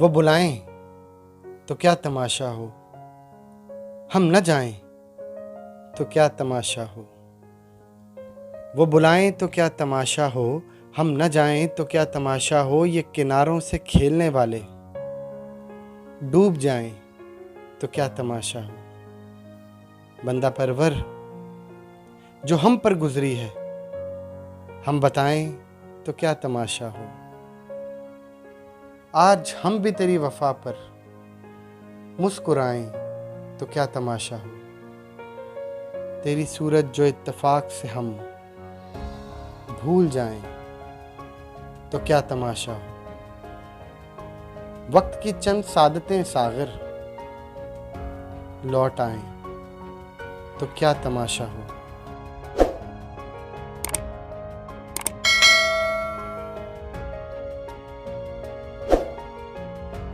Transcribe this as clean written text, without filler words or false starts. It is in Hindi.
वो बुलाएं तो क्या तमाशा हो, हम न जाएं तो क्या तमाशा हो। वो बुलाएं तो क्या तमाशा हो, हम न जाएं तो क्या तमाशा हो। ये किनारों से खेलने वाले डूब जाएं तो क्या तमाशा हो। बंदा परवर जो हम पर गुजरी है, हम बताएं तो क्या तमाशा हो। आज हम भी तेरी वफा पर मुस्कुराएं तो क्या तमाशा हो। तेरी सूरत जो इत्तेफाक से हम भूल जाएं तो क्या तमाशा हो। वक्त की चंद सादतें सागर लौट आएं तो क्या तमाशा हो।